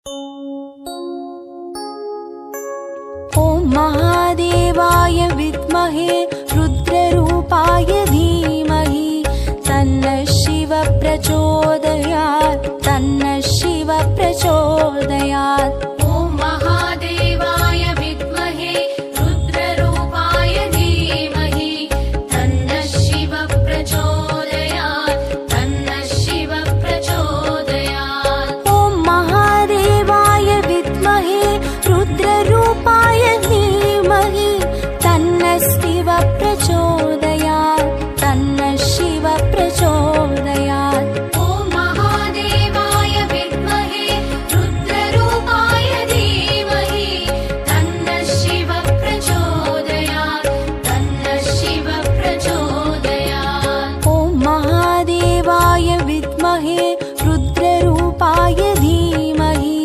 ॐ महादेवाय विद्महे रुद्ररूपाय धीमहि तन्नः शिवः प्रचोदयात् तन्नः शिवः प्रचोदयात्। ॐ महादेवाय विद्महे रुद्ररूपाय धीमहि तन्नः शिवः प्रचोदयात् तन्नः शिवः प्रचोदयात्। ॐ महादेवाय विद्महे रुद्ररूपाय धीमहि तन्नः शिवः प्रचोदयात् तन्नः शिवः प्रचोदयात्। ॐ महादेवाय विद्महे रुद्ररूपाय धीमहि तन्नः शिवः प्रचोदयात् तन्नः शिवः प्रचोदयात्। ॐ महादेवाय विद्महे रुद्ररूपाय धीमहि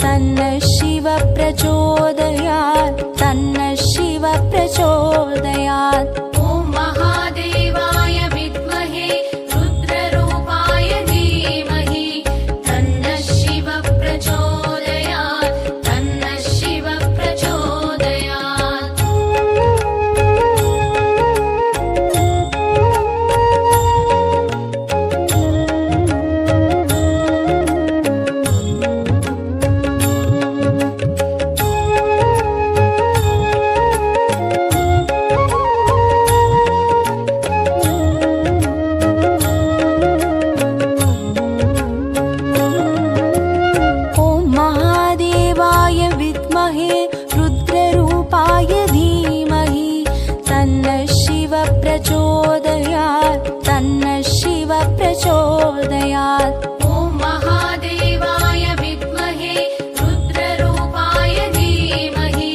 तन्नः शिवः प्रचोदयात् तन्नः शिवः प्रचोदयात्। ॐ महादेवाय विद्महे रुद्ररूपाय धीमहि तन्नः शिवः प्रचोदयात् तन्नः शिवः प्रचोदयात्। ॐ महादेवाय विद्महे रुद्ररूपाय धीमहि तन्नः शिवः प्रचोदयात् तन्नः शिवः प्रचोदयात्। ॐ महादेवाय विद्महे रुद्ररूपाय धीमहि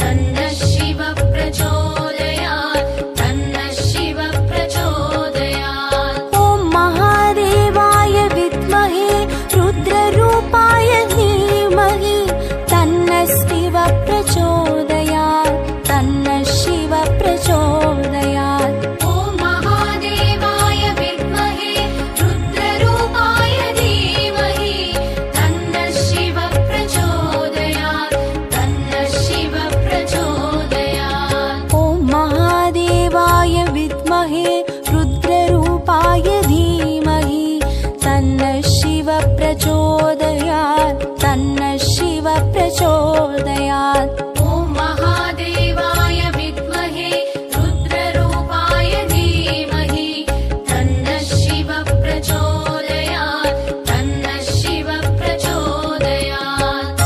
तन्नः शिवः प्रचोदयात् तन्नः शिवः प्रचोदयात्। ॐ महादेवाय विद्महे रुद्ररूपाय धीमहि तन्नः शिवः प्रचोदयात् तन्नः शिवः प्रचोदयात्। ॐ महादेवाय विद्महे रुद्ररूपाय धीमहि तन्नः शिवः प्रचोदयात् तन्नः शिवः प्रचोदयात्। ॐ महादेवाय विद्महे रुद्ररूपाय धीमहि तन्नः शिवः प्रचोदयात् तन्नः शिवः प्रचोदयात्। ॐ महादेवाय विद्महे रुद्ररूपाय धीमहि तन्नः शिवः प्रचोदयात् तन्नः शिवः प्रचोदयात्।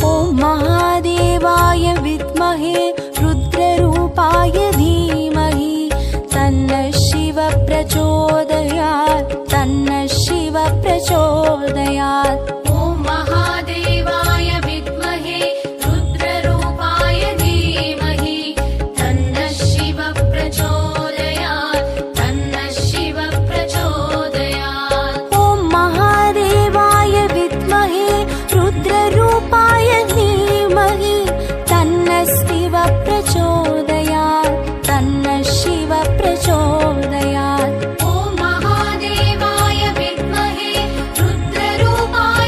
ॐ महादेवाय विद्महे रुद्ररूपाय धीमहि तन्नः शिवः प्रचोदयात् तन्नः शिवः प्रचोदयात्। ॐ महादेवाय विद्महे रुद्ररूपाय धीमहि तन्नः शिवः प्रचोदयात् तन्नः शिवः प्रचोदयात्। ॐ महादेवाय विद्महे रुद्ररूपाय धीमहि तन्नः शिवः प्रचोदयात् तन्नः शिवः प्रचोदयात्। ॐ महादेवाय विद्महे रुद्ररूपाय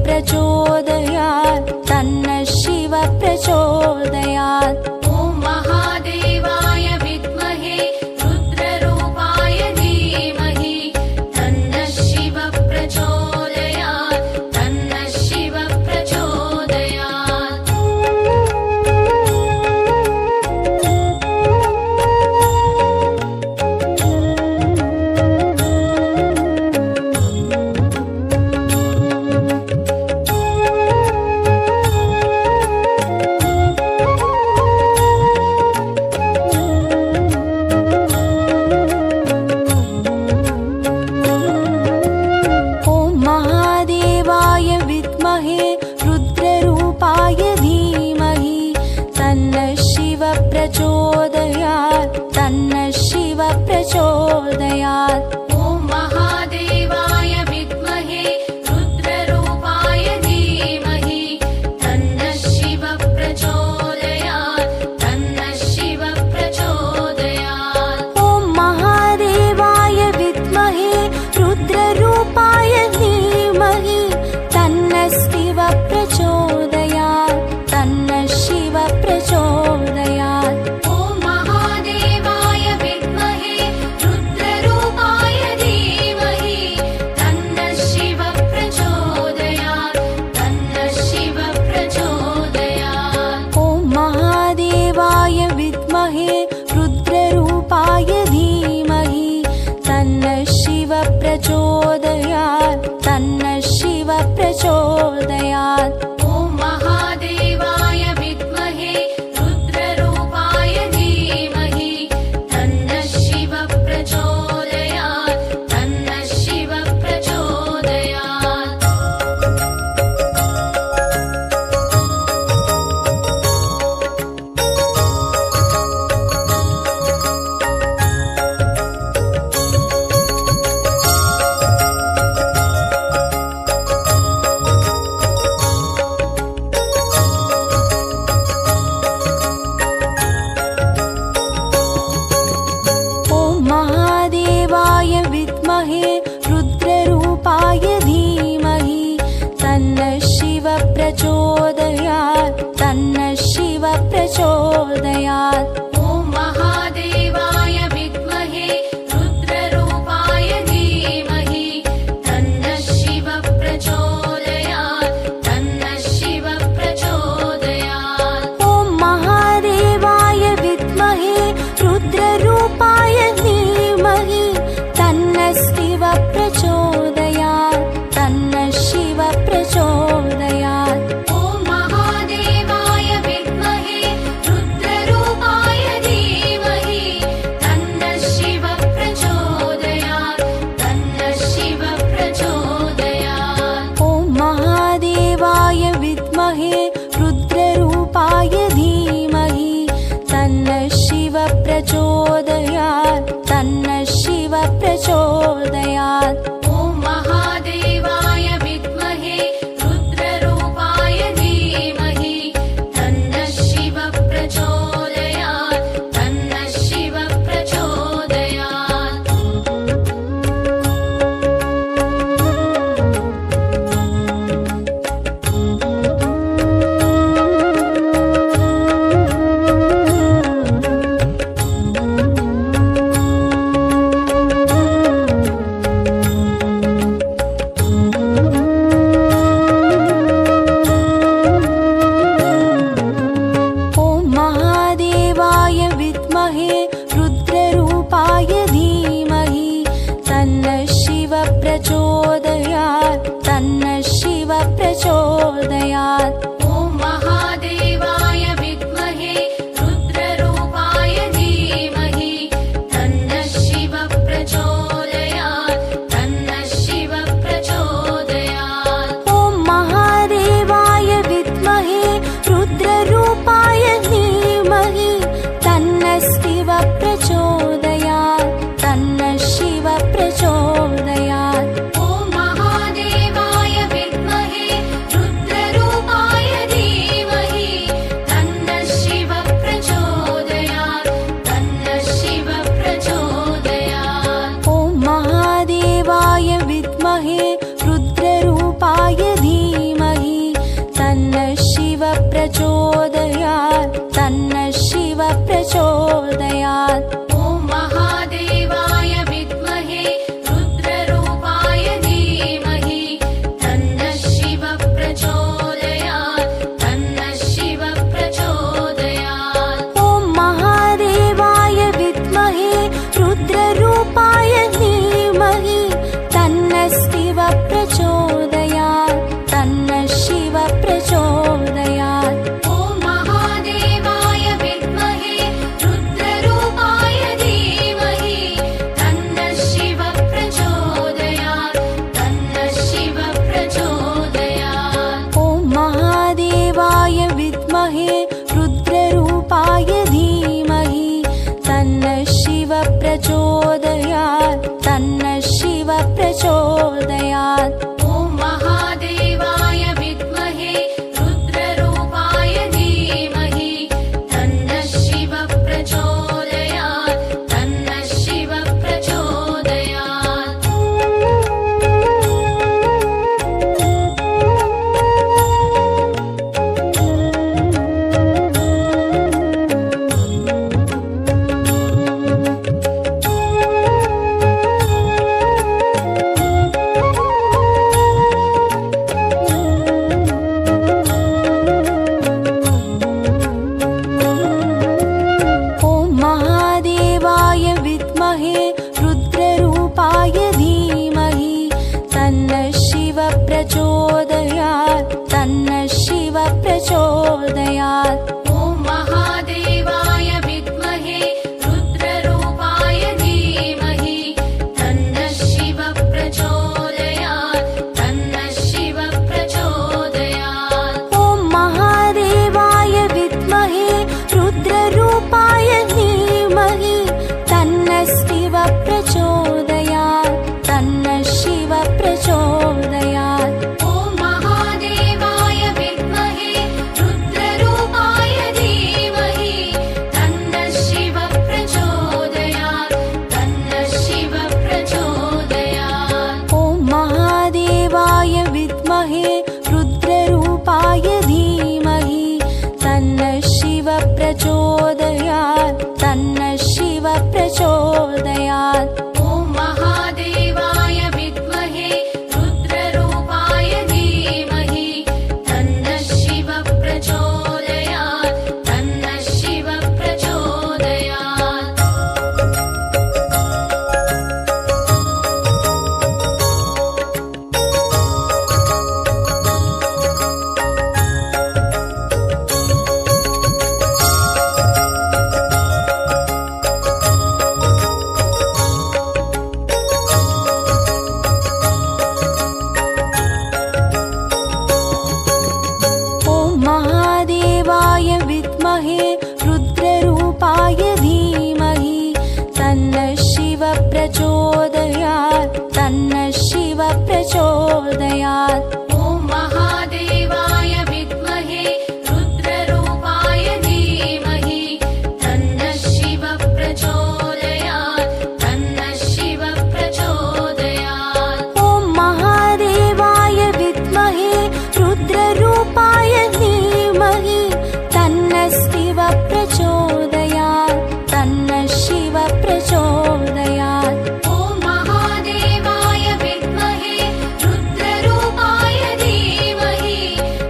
प्रचोदयात् तन्नः शिव प्रचोदयात्। ॐ महादेवाय विद्महे रुद्ररूपाय धीमहि तन्नः शिव प्रचोदयात् तन्नः शिव प्रचोदयात्। प्रचोदयात् तन्नः शिव प्रचोदयात्। ॐ महादेवाय विद्महे रुद्ररूपाय धीमहि तन्नः शिव प्रचोदयात् तन्नः शिव प्रचोदयात्। ॐ महादेवाय विद्महे रुद्ररूपाय धीमहि तन्नः शिव प्रचोदयात् तन्नः शिव प्रचोदयात्। ॐ महादेवाय विद्महे रुद्ररूपाय धीमहि तन्नः शिव प्रचोदयात् तन्नः शिव प्रचोदयात्। ॐ महादेवाय विद्महे रुद्ररूपाय धीमहि तन्नः शिव प्रचोदयात् तन्नः शिव प्रचोदयात्। ॐ महादेवाय विद्महे रुद्ररूपाय धीमहि तन्नः शिव प्रचोदयात् तन्नः शिव प्रचोदयात्। ॐ महादेवाय विद्महे रुद्ररूपाय धीमहि तन्नः शिव प्रचोदयात् तन्नः शिव प्रचोदयात्। ॐ महादेवाय विद्महे रुद्ररूपाय धीमहि तन्नः शिव प्रचोदयात् तन्नः शिव प्रचोदयात्। ॐ महादेवाय विद्महे रुद्ररूपाय धीमहि तन्नः शिव प्रचोदयात् तन्नः शिव प्रचोदयात्। ॐ रुद्ररूपाय धीमहि तन्नः शिव प्रचोदयात् तन्नः शिव प्रचोदयात्। ॐ महादेवाय विद्महे रुद्ररूपाय धीमहि तन्नः शिव प्रचोदयात् तन्नः शिव प्रचोदयात्। महादेवाय विद्महे रुद्ररूपाय धीमहि तन्नः शिव प्रचोदयात् तन्नः शिव प्रचोदयात्। ॐ महादेवाय विद्महे रुद्ररूपाय धीमहि तन्नः शिव प्रचोदयात् तन्नः शिव प्रचोदयात्। ॐ महादेवाय विद्महे रुद्ररूपाय धीमहि तन्नः शिव प्रचोदयात् तन्नः शिव प्रचोदयात्। ॐ महादेवाय विद्महे रुद्ररूपाय धीमहि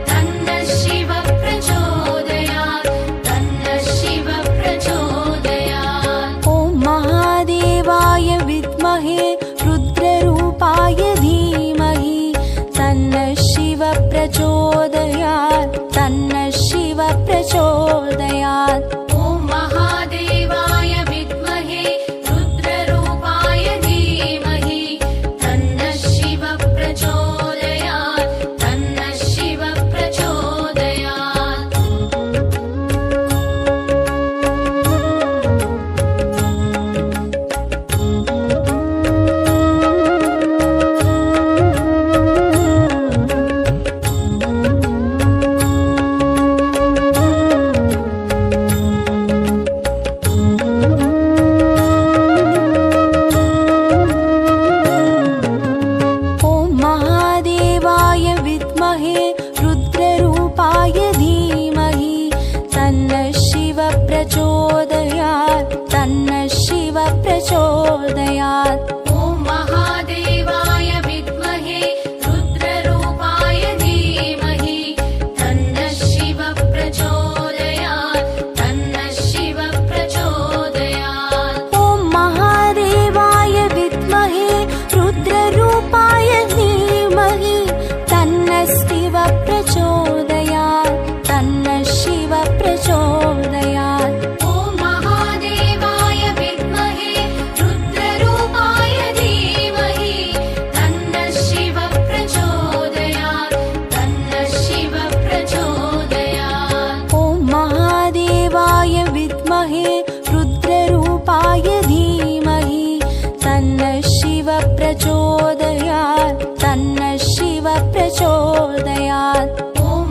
तन्नः शिव प्रचोदयात् तन्नः शिव प्रचोदयात्। ॐ महादेवाय विद्महे रुद्ररूपाय धीमहि तन्नः शिव प्रचोदयात् तन्नः शिव प्रचोदयात्। ॐ महादेवाय विद्महे रुद्ररूपाय धीमहि तन्नः शिव प्रचोदयात् तन्नः शिव प्रचोदयात्। ॐ महादेवाय विद्महे रुद्ररूपाय धीमहि तन्नः शिव प्रचोदयात् तन्नः शिव प्रचोदयात्। ॐ महादेवाय विद्महे रुद्ररूपाय धीमहि तन्नः शिव प्रचोदयात् तन्नः शिव प्रचोदयात्। ॐ महादेवाय विद्महे रुद्ररूपाय धीमहि तन्नः शिव प्रचोदयात् तन्नः शिव प्रचोदयात्। ॐ महादेवाय विद्महे रुद्ररूपाय धीमहि तन्नः शिव प्रचोदयात् तन्नः शिव प्रचोदयात्। ॐ महादेवाय विद्महे रुद्ररूपाय धीमहि तन्नः शिव प्रचोदयात् तन्नः शिव प्रचोदयात्। ॐ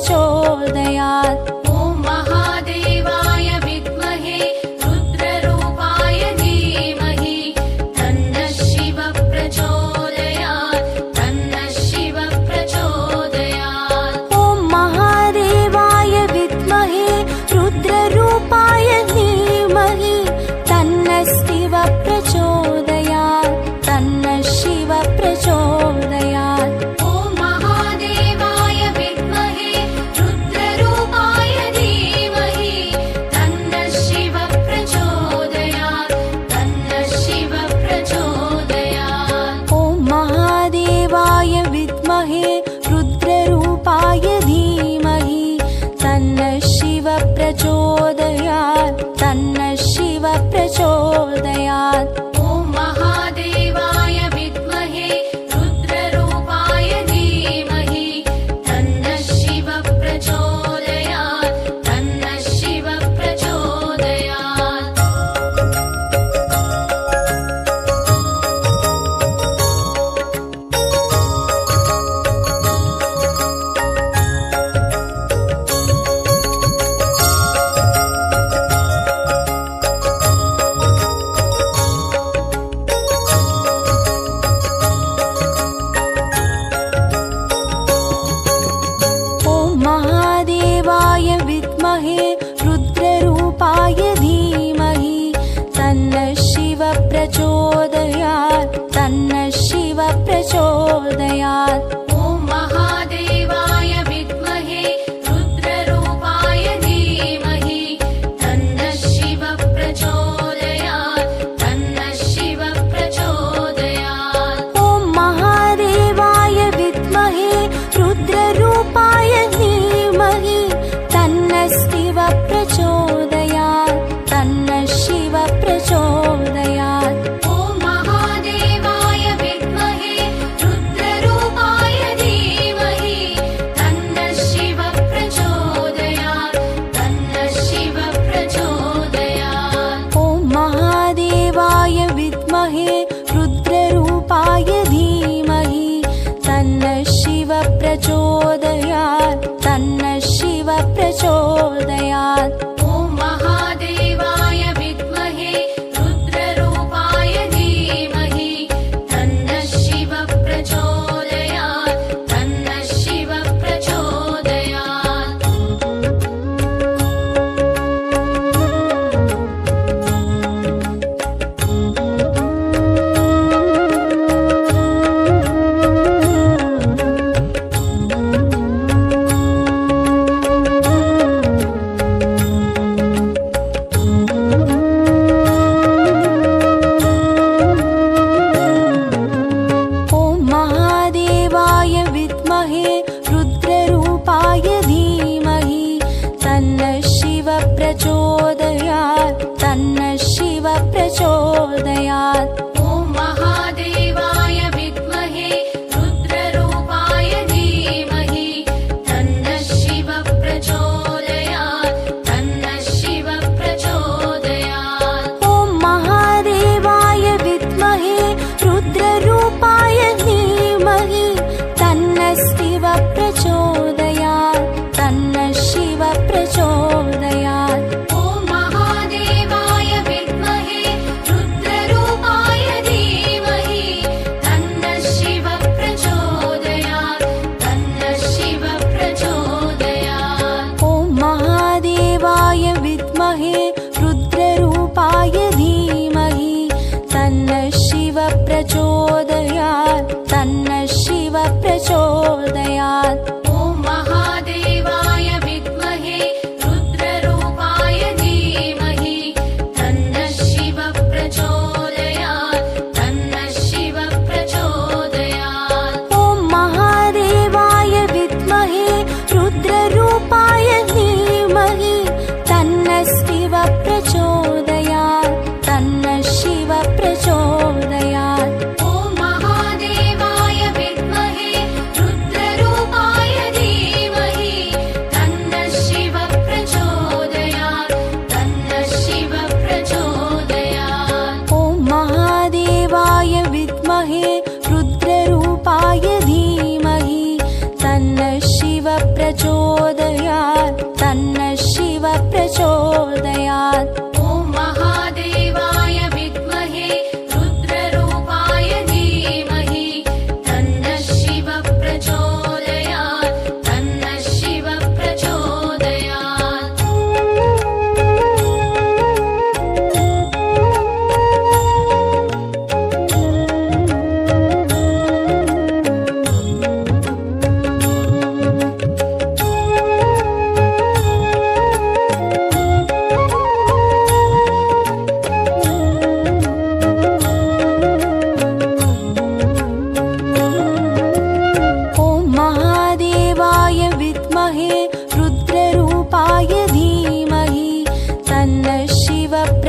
प्रचोदयात्। ॐ महादेवाय विद्महे रुद्ररूपाय धीमहि तन्नः शिवः प्रचोदयात् तन्नः शिवः प्रचोदयात्। ॐ महादेवाय विद्महे रुद्ररूपाय धीमहि तन्नः शिवः प्रचोदयात् तन्नः शिवः प्रचोदयात्। ॐ महादेवाय विद्महे रुद्ररूपाय धीमहि तन्नः शिवः प्रचोदयात् तन्नः शिवः प्रचोदयात्। ॐ महादेवाय विद्महे रुद्ररूपाय धीमहि तन्नः शिवः प्रचोदयात् तन्नः शिवः प्रचोदयात्। ॐ महादेवाय विद्महे रुद्ररूपाय धीमहि तन्नः शिवः प्रचोदयात् तन्नः शिवः प्रचोदयात्। ॐ महादेवाय विद्महे रुद्ररूपाय धीमहि तन्नः शिवः प्रचोदयात् तन्नः शिवः प्रचोदयात्। ॐ महादेवाय विद्महे रुद्ररूपाय धीमहि तन्नः शिवः प्रचोदयात् तन्नः शिवः प्रचोदयात्। ॐ महादेवाय विद्महे रुद्ररूपाय धीमहि तन्नः शिवः प्रचोदयात् तन्नः शिवः प्रचोदयात्। ॐ महादेवाय विद्महे रुद्ररूपाय धीमहि तन्नः शिवः प्रचोदयात् तन्नः शिवः प्रचोदयात्। ॐ महादेवाय विद्महे रुद्ररूपाय धीमहि तन्नः शिवः प्रचोदयात् तन्नः शिवः प्रचोदयात्। ॐ महादेवाय विद्महे रुद्ररूपाय धीमहि तन्नः शिवः प्रचोदयात् तन्नः शिवः प्रचोदयात्।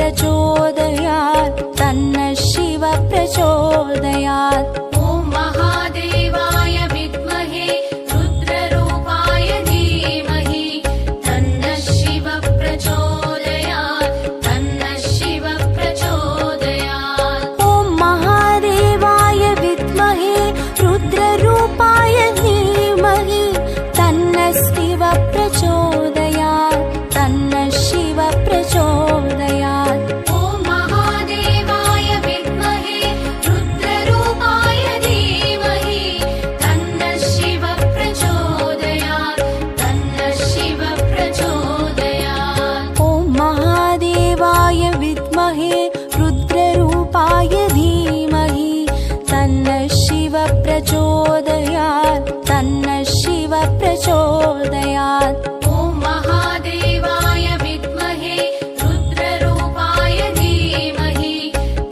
प्रचोदयात् तन्नः शिव प्रचोदयात् ॐ महादेवाय विद्महे रुद्ररूपाय धीमहि तन्नः शिव प्रचोदयात् तन्नः शिव प्रचोदयात् ॐ महादेवाय विद्महे रुद्ररूपाय धीमहि तन्नः शिव प्रचोदयात् तन्नः शिव प्रचोदयात् ॐ महादेवाय विद्महे रुद्ररूपाय धीमहि तन्नः शिव प्रचोदयात् तन्नः शिव प्रचोदयात् ॐ महादेवाय विद्महे रुद्ररूपाय धीमहि तन्नः शिव प्रचोदयात् तन्नः शिव प्रचोदयात् ॐ महादेवाय विद्महे रुद्ररूपाय धीमहि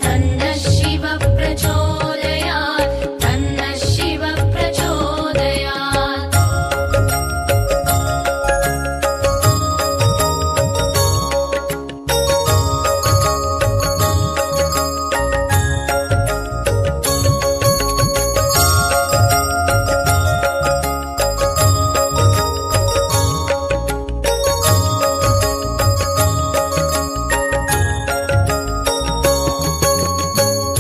तन्नः शिव प्रचोदयात् तन्नः शिव प्रचोदयात्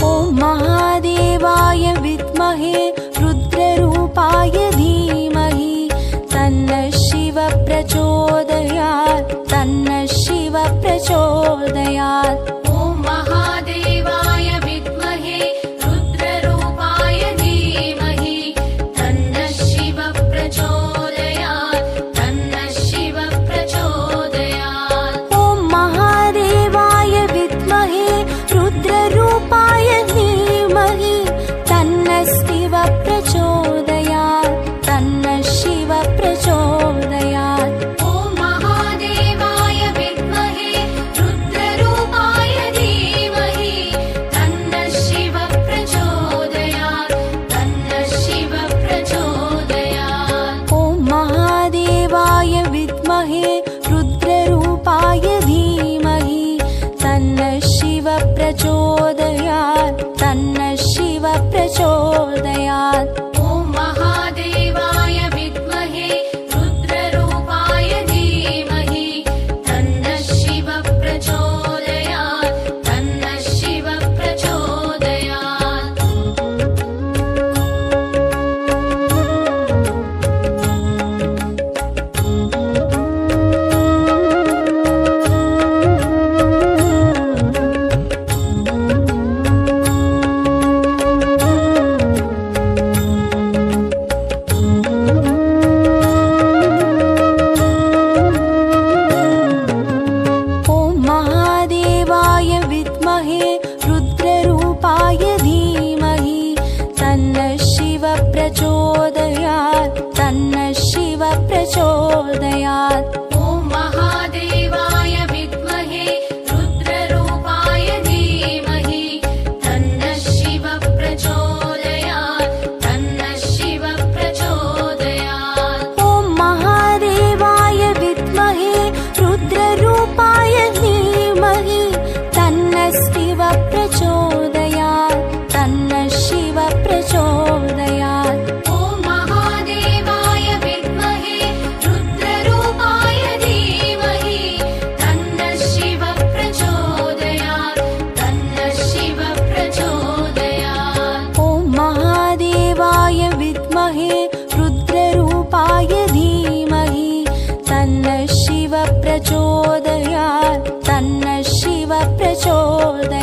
ॐ महादेवाय विद्महे रुद्ररूपाय धीमहि तन्नः शिव प्रचोदयात् तन्नः शिव प्रचोदयात् ॐ महादेवाय विद्महे रुद्ररूपाय धीमहि तन्नः शिव प्रचोदयात् तन्नः शिव प्रचोदयात् ॐ महादेवाय विद्महे रुद्ररूपाय धीमहि तन्नः शिव प्रचोदयात् तन्नः शिव प्रचोदयात् ॐ महादेवाय विद्महे रुद्ररूपाय धीमहि तन्नः शिव प्रचोदयात् तन्नः शिव प्रचोदयात् ॐ महादेवाय विद्महे रुद्ररूपाय धीमहि तन्नः शिव प्रचोदयात् तन्नः शिव प्रचोदयात् ॐ महादेवाय विद्महे रुद्ररूपाय धीमहि तन्नः शिव प्रचोदयात् तन्नः शिव प्रचोदयात् ॐ महादेवाय विद्महे रुद्ररूपाय धीमहि तन्नः शिव प्रचोदयात् तन्नः शिव प्रचोदयात् ॐ महादेवाय विद्महे रुद्ररूपाय धीमहि तन्नः शिव प्रचोदयात् तन्नः शिव प्रचोदयात् ॐ महादेवाय विद्महे रुद्ररूपाय धीमहि तन्नः शिव प्रचोदयात् तन्नः शिव प्रचोदयात् ॐ महादेवाय विद्महे रुद्ररूपाय धीमहि तन्नः शिव प्रचोदयात् तन्नः शिव प्रचोदयात् ॐ महादेवाय विद्महे रुद्ररूपाय धीमहि तन्नः शिव प्रचोदयात् तन्नः शिव प्रचोदयात्